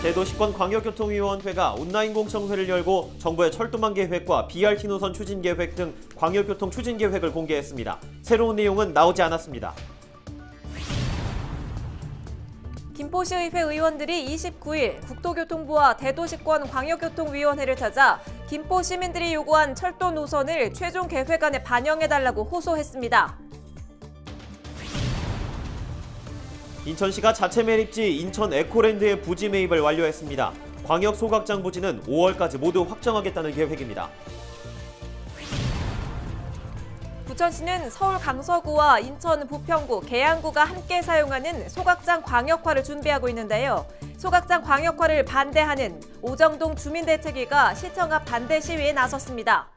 대도시권 광역교통위원회가 온라인 공청회를 열고 정부의 철도망 계획과 BRT 노선 추진 계획 등 광역교통 추진 계획을 공개했습니다. 새로운 내용은 나오지 않았습니다. 김포시의회 의원들이 29일 국토교통부와 대도시권 광역교통위원회를 찾아 김포 시민들이 요구한 철도 노선을 최종 계획안에 반영해달라고 호소했습니다. 인천시가 자체 매립지 인천 에코랜드의 부지 매입을 완료했습니다. 광역 소각장 부지는 5월까지 모두 확정하겠다는 계획입니다. 부천시는 서울 강서구와 인천 부평구, 계양구가 함께 사용하는 소각장 광역화를 준비하고 있는데요. 소각장 광역화를 반대하는 오정동 주민대책위가 시청 앞 반대 시위에 나섰습니다.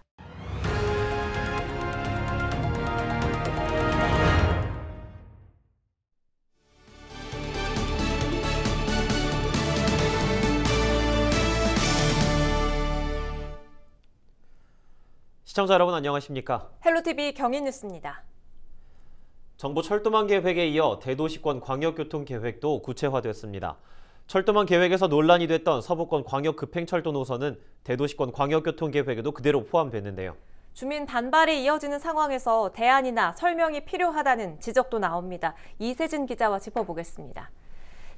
시청자 여러분 안녕하십니까? 헬로티비 경인뉴스입니다. 정부 철도망 계획에 이어 대도시권 광역교통 계획도 구체화됐습니다. 철도망 계획에서 논란이 됐던 서부권 광역급행철도 노선은 대도시권 광역교통 계획에도 그대로 포함됐는데요. 주민 반발이 이어지는 상황에서 대안이나 설명이 필요하다는 지적도 나옵니다. 이세진 기자와 짚어보겠습니다.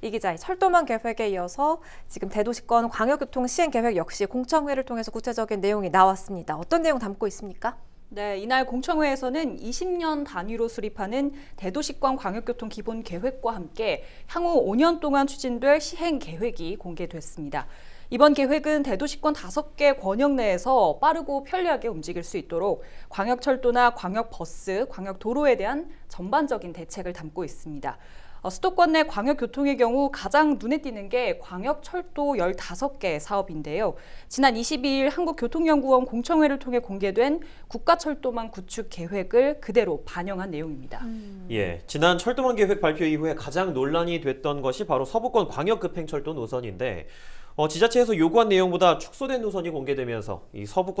이 기자, 철도망 계획에 이어서 지금 대도시권 광역교통 시행 계획 역시 공청회를 통해서 구체적인 내용이 나왔습니다. 어떤 내용 담고 있습니까? 네, 이날 공청회에서는 20년 단위로 수립하는 대도시권 광역교통 기본 계획과 함께 향후 5년 동안 추진될 시행 계획이 공개됐습니다. 이번 계획은 대도시권 5개 권역 내에서 빠르고 편리하게 움직일 수 있도록 광역철도나 광역버스, 광역도로에 대한 전반적인 대책을 담고 있습니다. 수도권 내 광역교통의 경우 가장 눈에 띄는 게 광역철도 15개 사업인데요. 지난 22일 한국교통연구원 공청회를 통해 공개된 국가철도망 구축 계획을 그대로 반영한 내용입니다. 예, 지난 철도망 계획 발표 이후에 가장 논란이 됐던 것이 바로 서부권 광역급행철도 노선인데 지자체에서 요구한 내용보다 축소된 노선이 공개되면서 이 서부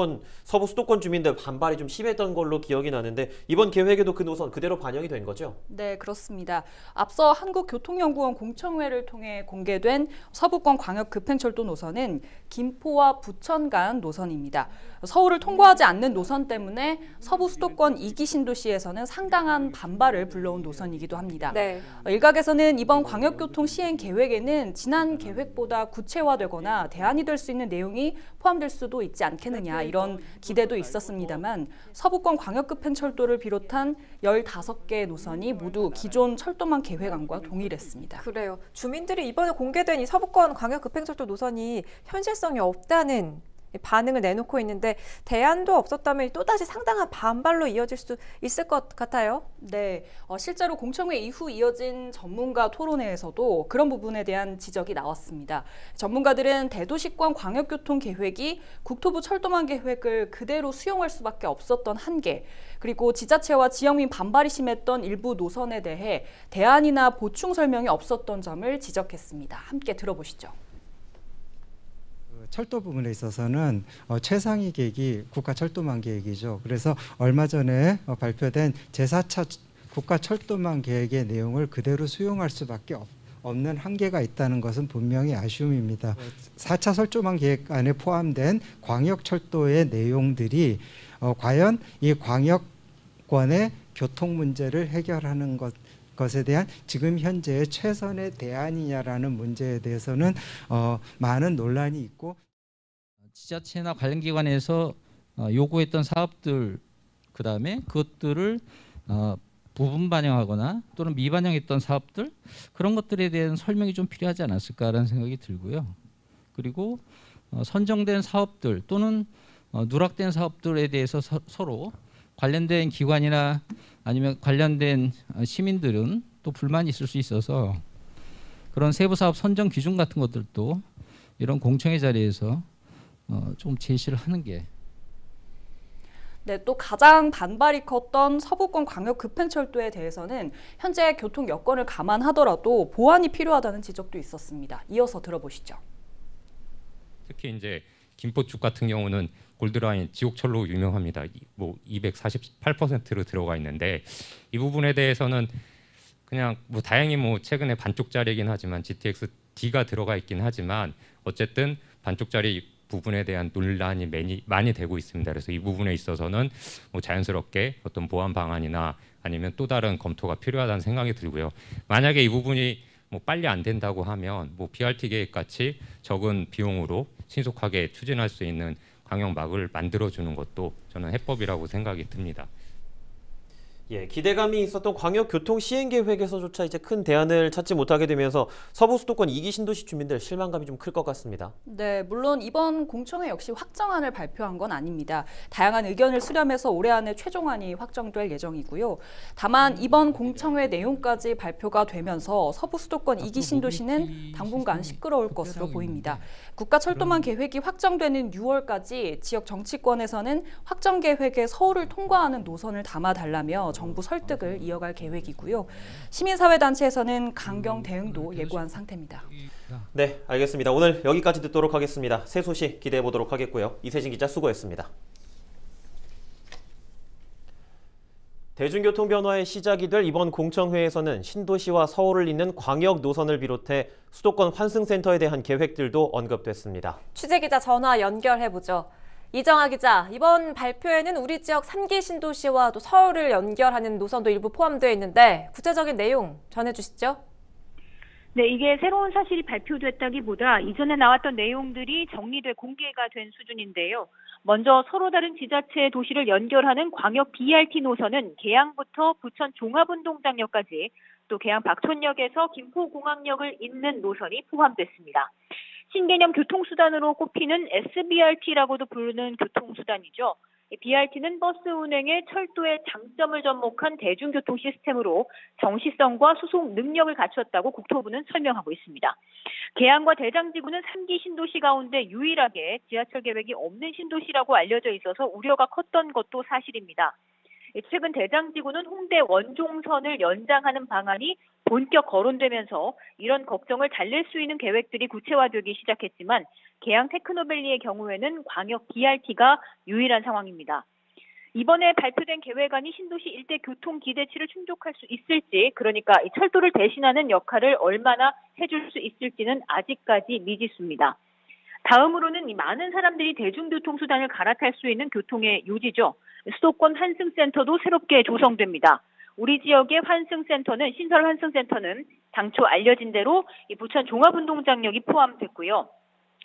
수도권 주민들 반발이 좀 심했던 걸로 기억이 나는데 이번 계획에도 그 노선 그대로 반영이 된 거죠? 네, 그렇습니다. 앞서 한국교통연구원 공청회를 통해 공개된 서부권 광역급행철도 노선은 김포와 부천 간 노선입니다. 서울을 통과하지 않는 노선 때문에 서부 수도권 2기 신도시에서는 상당한 반발을 불러온 노선이기도 합니다. 네. 일각에서는 이번 광역교통 시행 계획에는 지난 계획보다 구체화되거나 대안이 될 수 있는 내용이 포함될 수도 있지 않겠느냐 이런 기대도 있었습니다만 서부권 광역급행철도를 비롯한 15개 노선이 모두 기존 철도망 계획안과 동일했습니다. 그래요. 주민들이 이번에 공개된 이 서부권 광역급행철도 노선이 현실성이 없다는 반응을 내놓고 있는데 대안도 없었다면 또다시 상당한 반발로 이어질 수 있을 것 같아요. 네, 실제로 공청회 이후 이어진 전문가 토론회에서도 그런 부분에 대한 지적이 나왔습니다. 전문가들은 대도시권 광역교통 계획이 국토부 철도망 계획을 그대로 수용할 수밖에 없었던 한계, 그리고 지자체와 지역민 반발이 심했던 일부 노선에 대해 대안이나 보충 설명이 없었던 점을 지적했습니다. 함께 들어보시죠. 철도 부분에 있어서는 최상위 계획이 국가철도망 계획이죠. 그래서 얼마 전에 발표된 제4차 국가철도망 계획의 내용을 그대로 수용할 수밖에 없는 한계가 있다는 것은 분명히 아쉬움입니다. 4차 철도망 계획안에 포함된 광역철도의 내용들이 과연 이 광역권의 교통 문제를 해결하는 것에 대한 지금 현재의 최선의 대안이냐라는 문제에 대해서는 많은 논란이 있고 지자체나 관련 기관에서 요구했던 사업들 그다음에 그것들을 부분 반영하거나 또는 미반영했던 사업들 그런 것들에 대한 설명이 좀 필요하지 않았을까라는 생각이 들고요. 그리고 선정된 사업들 또는 누락된 사업들에 대해서 서로 관련된 기관이나 아니면 관련된 시민들은 또 불만이 있을 수 있어서 그런 세부 사업 선정 기준 같은 것들도 이런 공청회 자리에서 좀 제시를 하는 게. 네, 또 가장 반발이 컸던 서부권 광역급행철도에 대해서는 현재 교통 여건을 감안하더라도 보완이 필요하다는 지적도 있었습니다. 이어서 들어보시죠. 특히 이제 김포 쪽 같은 경우는 골드라인 지옥철로 유명합니다. 뭐 248%로 들어가 있는데 이 부분에 대해서는 그냥 뭐 다행히 뭐 최근에 반쪽짜리이긴 하지만 GTX D가 들어가 있긴 하지만 어쨌든 반쪽짜리 부분에 대한 논란이 많이 되고 있습니다. 그래서 이 부분에 있어서는 뭐 자연스럽게 어떤 보완 방안이나 아니면 또 다른 검토가 필요하다는 생각이 들고요. 만약에 이 부분이 뭐 빨리 안 된다고 하면 뭐 BRT 계획 같이 적은 비용으로 신속하게 추진할 수 있는 광역막을 만들어주는 것도 저는 해법이라고 생각이 듭니다. 예, 기대감이 있었던 광역교통 시행계획에서조차 이제 큰 대안을 찾지 못하게 되면서 서부 수도권 2기 신도시 주민들 실망감이 좀 클 것 같습니다. 네, 물론 이번 공청회 역시 확정안을 발표한 건 아닙니다. 다양한 의견을 수렴해서 올해 안에 최종안이 확정될 예정이고요. 다만 이번 공청회 내용까지 발표가 되면서 서부 수도권 2기 신도시는 당분간 시끄러울 것으로 보입니다. 국가철도망 계획이 확정되는 6월까지 지역 정치권에서는 확정 계획에 서울을 통과하는 노선을 담아달라며 정부 설득을 이어갈 계획이고요. 시민사회단체에서는 강경 대응도 예고한 상태입니다. 네, 알겠습니다. 오늘 여기까지 듣도록 하겠습니다. 새 소식 기대해 보도록 하겠고요. 이세진 기자 수고했습니다. 대중교통 변화의 시작이 될 이번 공청회에서는 신도시와 서울을 잇는 광역 노선을 비롯해 수도권 환승센터에 대한 계획들도 언급됐습니다. 취재기자 전화 연결해보죠. 이정아 기자, 이번 발표에는 우리 지역 3기 신도시와 또 서울을 연결하는 노선도 일부 포함되어 있는데 구체적인 내용 전해주시죠. 네, 이게 새로운 사실이 발표됐다기보다 이전에 나왔던 내용들이 정리돼 공개가 된 수준인데요. 먼저 서로 다른 지자체의 도시를 연결하는 광역 BRT 노선은 계양부터 부천 종합운동장역까지 또 계양 박촌역에서 김포공항역을 잇는 노선이 포함됐습니다. 신개념 교통수단으로 꼽히는 SBRT라고도 부르는 교통수단이죠. BRT는 버스 운행의 철도의 장점을 접목한 대중교통 시스템으로 정시성과 수송 능력을 갖췄다고 국토부는 설명하고 있습니다. 계양과 대장지구는 3기 신도시 가운데 유일하게 지하철 계획이 없는 신도시라고 알려져 있어서 우려가 컸던 것도 사실입니다. 최근 대장지구는 홍대 원종선을 연장하는 방안이 본격 거론되면서 이런 걱정을 달랠 수 있는 계획들이 구체화되기 시작했지만 계양 테크노밸리의 경우에는 광역 BRT가 유일한 상황입니다. 이번에 발표된 계획안이 신도시 일대 교통 기대치를 충족할 수 있을지, 그러니까 이 철도를 대신하는 역할을 얼마나 해줄 수 있을지는 아직까지 미지수입니다. 다음으로는 이 많은 사람들이 대중교통수단을 갈아탈 수 있는 교통의 요지죠. 수도권 환승센터도 새롭게 조성됩니다. 우리 지역의 환승센터는 신설 환승센터는 당초 알려진 대로 이 부천 종합운동장역이 포함됐고요.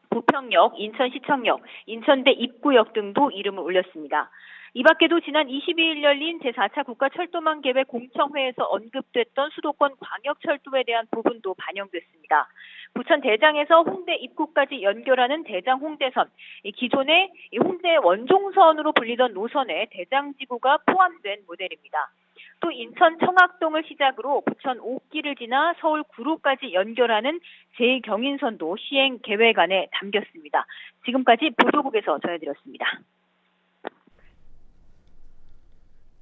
부평역, 인천시청역, 인천대 입구역 등도 이름을 올렸습니다. 이 밖에도 지난 22일 열린 제4차 국가철도망 계획 공청회에서 언급됐던 수도권 광역철도에 대한 부분도 반영됐습니다. 부천 대장에서 홍대 입구까지 연결하는 대장 홍대선, 기존의 홍대 원종선으로 불리던 노선에 대장지구가 포함된 모델입니다. 또 인천 청학동을 시작으로 부천 5기를 지나 서울 구로까지 연결하는 제2경인선도 시행 계획안에 담겼습니다. 지금까지 보도국에서 전해드렸습니다.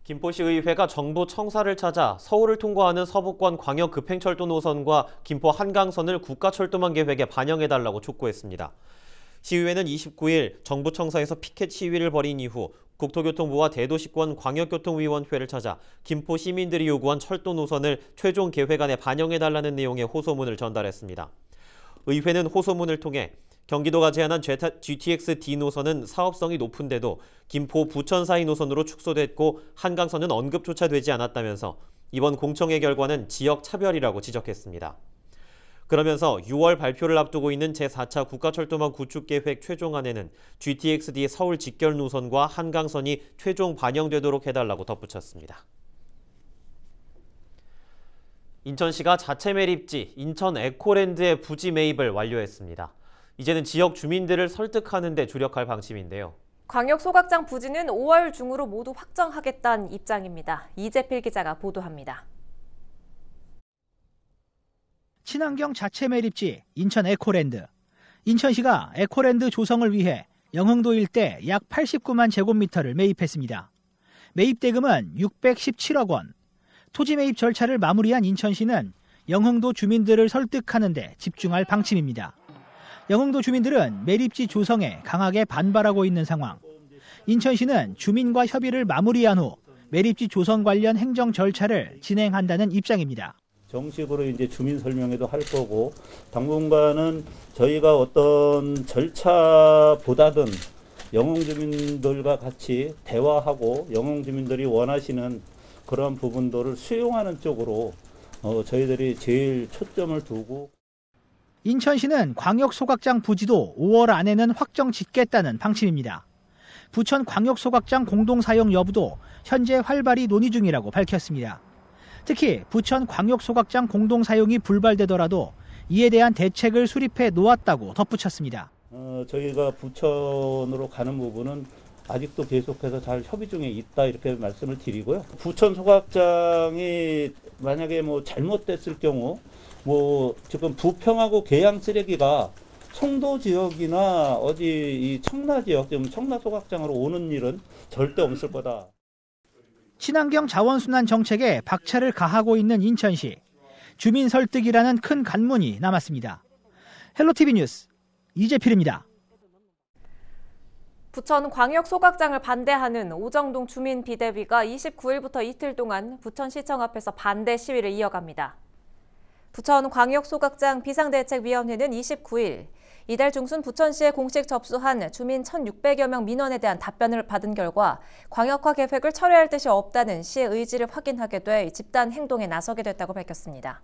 김포시의회가 정부 청사를 찾아 서울을 통과하는 서부권 광역급행철도 노선과 김포 한강선을 국가철도망 계획에 반영해달라고 촉구했습니다. 시의회는 29일 정부 청사에서 피켓 시위를 벌인 이후 국토교통부와 대도시권 광역교통위원회를 찾아 김포 시민들이 요구한 철도 노선을 최종 계획안에 반영해달라는 내용의 호소문을 전달했습니다. 의회는 호소문을 통해 경기도가 제안한 GTX-D 노선은 사업성이 높은데도 김포 부천 사이 노선으로 축소됐고 한강선은 언급조차 되지 않았다면서 이번 공청회 결과는 지역 차별이라고 지적했습니다. 그러면서 6월 발표를 앞두고 있는 제4차 국가철도망 구축계획 최종안에는 GTX-D 서울 직결 노선과 한강선이 최종 반영되도록 해달라고 덧붙였습니다. 인천시가 자체 매립지 인천 에코랜드의 부지 매입을 완료했습니다. 이제는 지역 주민들을 설득하는 데 주력할 방침인데요. 광역 소각장 부지는 5월 중으로 모두 확정하겠다는 입장입니다. 이재필 기자가 보도합니다. 친환경 자체 매립지 인천 에코랜드. 인천시가 에코랜드 조성을 위해 영흥도 일대 약 89만 제곱미터를 매입했습니다. 매입 대금은 617억 원. 토지 매입 절차를 마무리한 인천시는 영흥도 주민들을 설득하는 데 집중할 방침입니다. 영흥도 주민들은 매립지 조성에 강하게 반발하고 있는 상황. 인천시는 주민과 협의를 마무리한 후 매립지 조성 관련 행정 절차를 진행한다는 입장입니다. 정식으로 이제 주민 설명회도 할 거고, 당분간은 저희가 어떤 절차보다든 영흥 주민들과 같이 대화하고 영흥 주민들이 원하시는 그런 부분들을 수용하는 쪽으로 저희들이 제일 초점을 두고. 인천시는 광역소각장 부지도 5월 안에는 확정 짓겠다는 방침입니다. 부천 광역소각장 공동사용 여부도 현재 활발히 논의 중이라고 밝혔습니다. 특히 부천 광역소각장 공동사용이 불발되더라도 이에 대한 대책을 수립해 놓았다고 덧붙였습니다. 저희가 부천으로 가는 부분은 아직도 계속해서 잘 협의 중에 있다 이렇게 말씀을 드리고요. 부천 소각장이 만약에 뭐 잘못됐을 경우 지금 부평하고 계양 쓰레기가 청도 지역이나 어디 이 청라 지역, 지금 청라 소각장으로 오는 일은 절대 없을 거다. 친환경 자원순환 정책에 박차를 가하고 있는 인천시. 주민 설득이라는 큰 관문이 남았습니다. 헬로티비 뉴스 이재필입니다. 부천 광역소각장을 반대하는 오정동 주민비대위가 29일부터 이틀 동안 부천시청 앞에서 반대 시위를 이어갑니다. 부천 광역소각장 비상대책위원회는 29일 이달 중순 부천시에 공식 접수한 주민 1,600여 명 민원에 대한 답변을 받은 결과 광역화 계획을 철회할 뜻이 없다는 시의 의지를 확인하게 돼 집단 행동에 나서게 됐다고 밝혔습니다.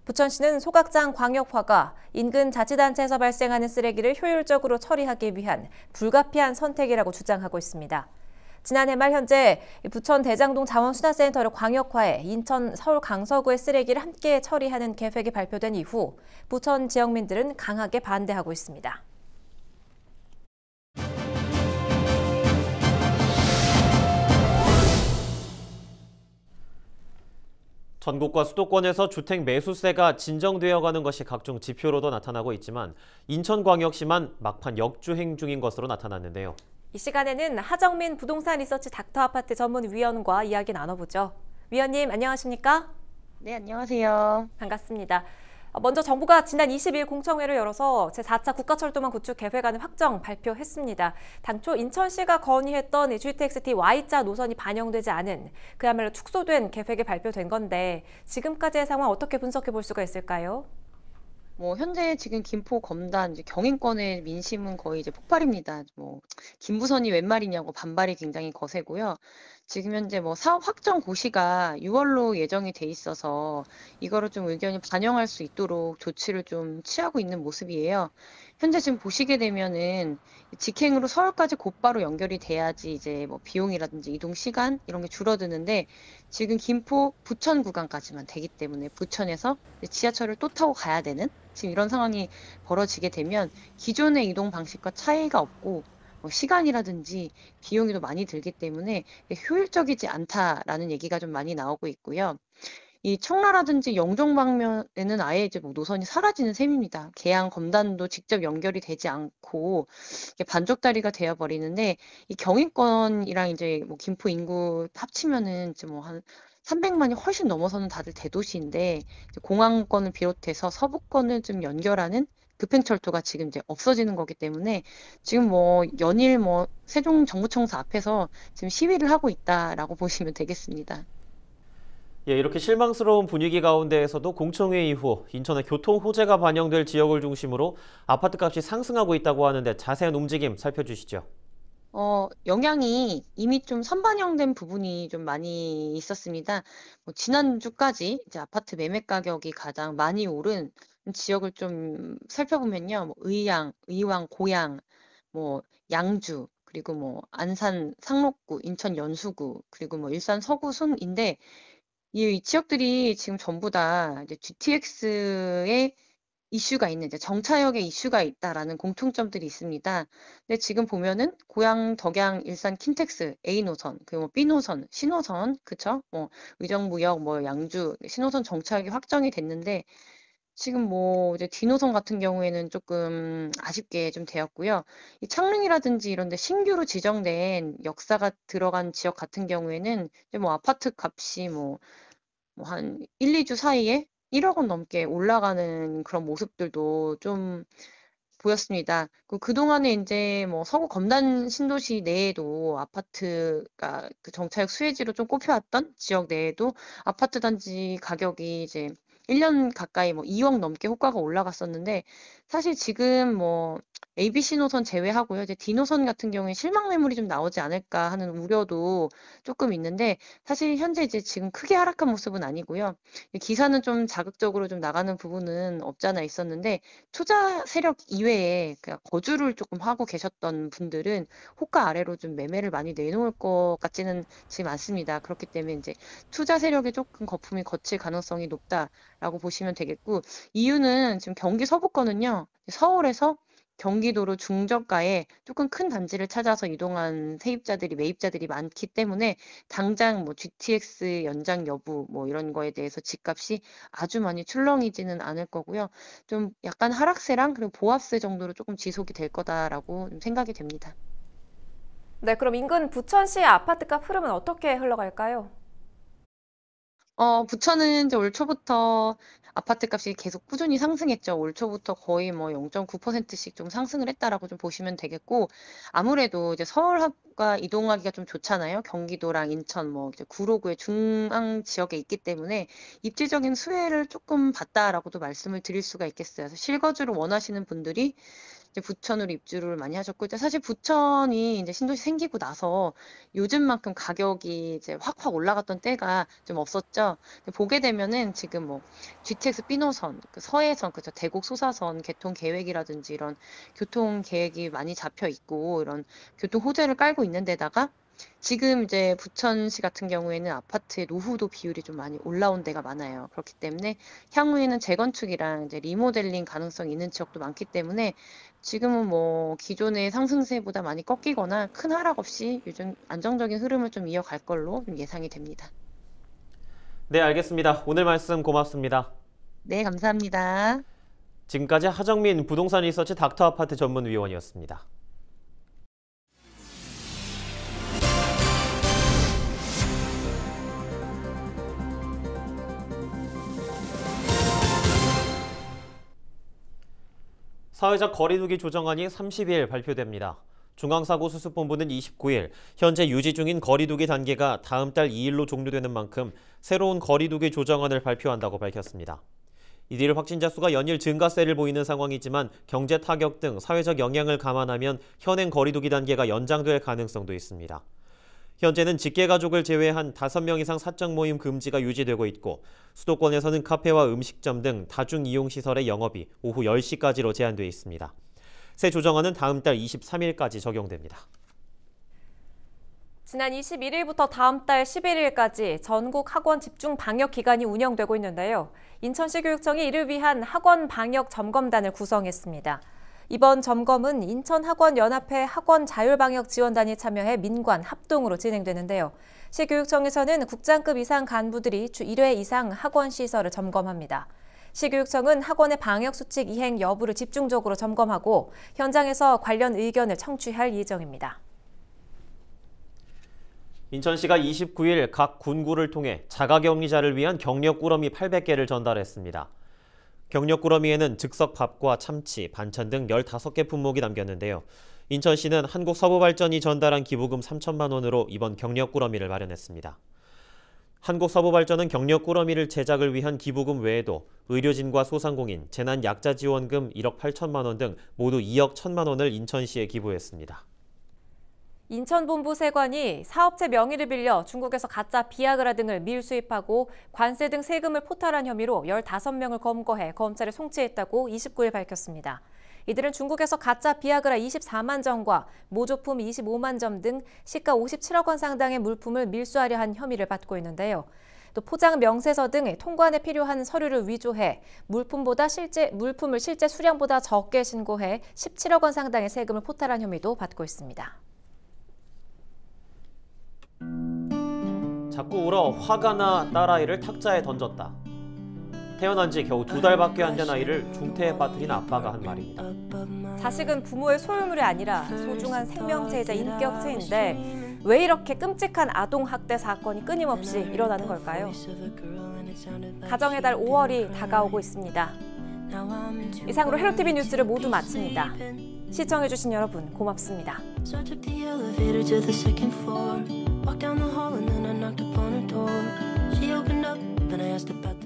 부천시는 소각장 광역화가 인근 자치단체에서 발생하는 쓰레기를 효율적으로 처리하기 위한 불가피한 선택이라고 주장하고 있습니다. 지난해 말 현재 부천 대장동 자원순환센터를 광역화해 인천, 서울 강서구의 쓰레기를 함께 처리하는 계획이 발표된 이후 부천 지역민들은 강하게 반대하고 있습니다. 전국과 수도권에서 주택 매수세가 진정되어가는 것이 각종 지표로도 나타나고 있지만 인천광역시만 막판 역주행 중인 것으로 나타났는데요. 이 시간에는 하정민 부동산 리서치 닥터아파트 전문위원과 이야기 나눠보죠. 위원님 안녕하십니까? 네, 안녕하세요. 반갑습니다. 먼저 정부가 지난 20일 공청회를 열어서 제4차 국가철도망 구축 계획안을 확정 발표했습니다. 당초 인천시가 건의했던 GTX-T Y자 노선이 반영되지 않은 그야말로 축소된 계획이 발표된 건데 지금까지의 상황 어떻게 분석해 볼 수가 있을까요? 현재 지금 김포 검단 이제 경인권의 민심은 거의 이제 폭발입니다. 김부선이 웬 말이냐고 반발이 굉장히 거세고요. 지금 현재 사업 확정 고시가 6월로 예정이 돼 있어서 이거를 좀 의견이 반영할 수 있도록 조치를 좀 취하고 있는 모습이에요. 현재 지금 보시게 되면은 직행으로 서울까지 곧바로 연결이 돼야지 이제 비용이라든지 이동 시간 이런 게 줄어드는데 지금 김포 부천 구간까지만 되기 때문에 부천에서 지하철을 또 타고 가야 되는 지금 이런 상황이 벌어지게 되면 기존의 이동 방식과 차이가 없고 시간이라든지 비용이 더 많이 들기 때문에 효율적이지 않다라는 얘기가 좀 많이 나오고 있고요. 이 청라라든지 영종 방면에는 아예 이제 노선이 사라지는 셈입니다. 계양 검단도 직접 연결이 되지 않고 반쪽다리가 되어 버리는데 이 경인권이랑 이제 김포 인구 합치면은 이제 한 300만이 훨씬 넘어서는 다들 대도시인데 공항권을 비롯해서 서부권을 좀 연결하는 급행철도가 지금 이제 없어지는 거기 때문에 지금 연일 세종 정부청사 앞에서 지금 시위를 하고 있다라고 보시면 되겠습니다. 예, 이렇게 실망스러운 분위기 가운데에서도 공청회 이후 인천의 교통 호재가 반영될 지역을 중심으로 아파트 값이 상승하고 있다고 하는데 자세한 움직임 살펴주시죠. 영향이 이미 좀 선반영된 부분이 좀 많이 있었습니다. 지난주까지 이제 아파트 매매 가격이 가장 많이 오른 지역을 좀 살펴보면요. 의양, 의왕, 고양, 양주, 그리고 안산, 상록구, 인천 연수구, 그리고 일산 서구, 순인데 이 지역들이 지금 전부 다 이제 GTX의 이슈가 있는 이제 정차역의 이슈가 있다라는 공통점들이 있습니다. 근데 지금 보면은 고양, 덕양, 일산, 킨텍스 A 노선, 그리고 B 노선, 신호선, 그쵸? 의정부역, 양주 신호선 정차역이 확정이 됐는데 지금 이제 D 노선 같은 경우에는 조금 아쉽게 좀 되었고요. 이 창릉이라든지 이런 데 신규로 지정된 역사가 들어간 지역 같은 경우에는 이제 아파트 값이 한 1, 2주 사이에 1억 원 넘게 올라가는 그런 모습들도 좀 보였습니다. 그동안에 이제 뭐 서구 검단 신도시 내에도 아파트가 그 정착 수혜지로 좀 꼽혀왔던 지역 내에도 아파트 단지 가격이 이제 1년 가까이 뭐 2억 넘게 호가가 올라갔었는데 사실 지금 뭐 ABC 노선 제외하고요. 이제 D 노선 같은 경우에 실망 매물이 좀 나오지 않을까 하는 우려도 조금 있는데 사실 현재 이제 지금 크게 하락한 모습은 아니고요. 기사는 좀 자극적으로 좀 나가는 부분은 없지 않아 있었는데 투자 세력 이외에 그냥 거주를 조금 하고 계셨던 분들은 호가 아래로 좀 매매를 많이 내놓을 것 같지는 지금 않습니다. 그렇기 때문에 이제 투자 세력에 조금 거품이 거칠 가능성이 높다라고 보시면 되겠고 이유는 지금 경기 서부권은요. 서울에서 경기도로 중저가에 조금 큰 단지를 찾아서 이동한 세입자들이 매입자들이 많기 때문에 당장 뭐 GTX 연장 여부 뭐 이런 거에 대해서 집값이 아주 많이 출렁이지는 않을 거고요. 좀 약간 하락세랑 그리고 보합세 정도로 조금 지속이 될 거다라고 생각이 됩니다. 네, 그럼 인근 부천시의 아파트값 흐름은 어떻게 흘러갈까요? 부천은 이제 올 초부터 아파트 값이 계속 꾸준히 상승했죠. 올 초부터 거의 뭐 0.9%씩 좀 상승을 했다라고 좀 보시면 되겠고, 아무래도 이제 서울과 이동하기가 좀 좋잖아요. 경기도랑 인천, 뭐 이제 구로구의 중앙 지역에 있기 때문에 입지적인 수혜를 조금 봤다라고도 말씀을 드릴 수가 있겠어요. 그래서 실거주를 원하시는 분들이 이제 부천으로 입주를 많이 하셨고, 이제 사실 부천이 이제 신도시 생기고 나서 요즘만큼 가격이 이제 확 올라갔던 때가 좀 없었죠. 보게 되면은 지금 뭐 GTX B노선, 그 서해선, 그죠, 대곡 소사선 개통 계획이라든지 이런 교통 계획이 많이 잡혀 있고 이런 교통 호재를 깔고 있는 데다가 지금 이제 부천시 같은 경우에는 아파트의 노후도 비율이 좀 많이 올라온 데가 많아요. 그렇기 때문에 향후에는 재건축이랑 이제 리모델링 가능성이 있는 지역도 많기 때문에 지금은 뭐 기존의 상승세보다 많이 꺾이거나 큰 하락 없이 요즘 안정적인 흐름을 좀 이어갈 걸로 좀 예상이 됩니다. 네, 알겠습니다. 오늘 말씀 고맙습니다. 네, 감사합니다. 지금까지 하정민 부동산 리서치 닥터아파트 전문위원이었습니다. 사회적 거리두기 조정안이 30일 발표됩니다. 중앙사고수습본부는 29일 현재 유지 중인 거리두기 단계가 다음 달 2일로 종료되는 만큼 새로운 거리두기 조정안을 발표한다고 밝혔습니다. 이들 확진자 수가 연일 증가세를 보이는 상황이지만 경제 타격 등 사회적 영향을 감안하면 현행 거리두기 단계가 연장될 가능성도 있습니다. 현재는 직계가족을 제외한 5명 이상 사적 모임 금지가 유지되고 있고 수도권에서는 카페와 음식점 등 다중이용시설의 영업이 오후 10시까지로 제한돼 있습니다. 새 조정안은 다음 달 23일까지 적용됩니다. 지난 21일부터 다음 달 11일까지 전국 학원 집중 방역 기간이 운영되고 있는데요. 인천시 교육청이 이를 위한 학원 방역 점검단을 구성했습니다. 이번 점검은 인천학원연합회 학원자율방역지원단이 참여해 민관 합동으로 진행되는데요. 시교육청에서는 국장급 이상 간부들이 주 1회 이상 학원시설을 점검합니다. 시교육청은 학원의 방역수칙 이행 여부를 집중적으로 점검하고 현장에서 관련 의견을 청취할 예정입니다. 인천시가 29일 각 군구를 통해 자가격리자를 위한 격려 꾸러미 800개를 전달했습니다. 격려 꾸러미에는 즉석 밥과 참치, 반찬 등 15개 품목이 담겼는데요. 인천시는 한국서부발전이 전달한 기부금 3천만 원으로 이번 격려 꾸러미를 마련했습니다. 한국서부발전은 격려 꾸러미를 제작을 위한 기부금 외에도 의료진과 소상공인, 재난약자지원금 1억 8천만 원 등 모두 2억 1천만 원을 인천시에 기부했습니다. 인천본부 세관이 사업체 명의를 빌려 중국에서 가짜 비아그라 등을 밀수입하고 관세 등 세금을 포탈한 혐의로 15명을 검거해 검찰에 송치했다고 29일 밝혔습니다. 이들은 중국에서 가짜 비아그라 24만 정과 모조품 25만 점 등 시가 57억 원 상당의 물품을 밀수하려 한 혐의를 받고 있는데요. 또 포장 명세서 등 통관에 필요한 서류를 위조해 물품을 실제 수량보다 적게 신고해 17억 원 상당의 세금을 포탈한 혐의도 받고 있습니다. 자꾸 울어 화가 나 딸아이를 탁자에 던졌다. 태어난 지 겨우 2달밖에 안 된 아이를 중태에 빠뜨린 아빠가 한 말입니다. 자식은 부모의 소유물이 아니라 소중한 생명체이자 인격체인데 왜 이렇게 끔찍한 아동학대 사건이 끊임없이 일어나는 걸까요? 가정의 달 5월이 다가오고 있습니다. 이상으로 헬로티비 뉴스를 모두 마칩니다. 시청해주신 여러분 고맙습니다. So I took the elevator to the second floor. Walked down the hall and then I knocked upon her door. She opened up and I asked about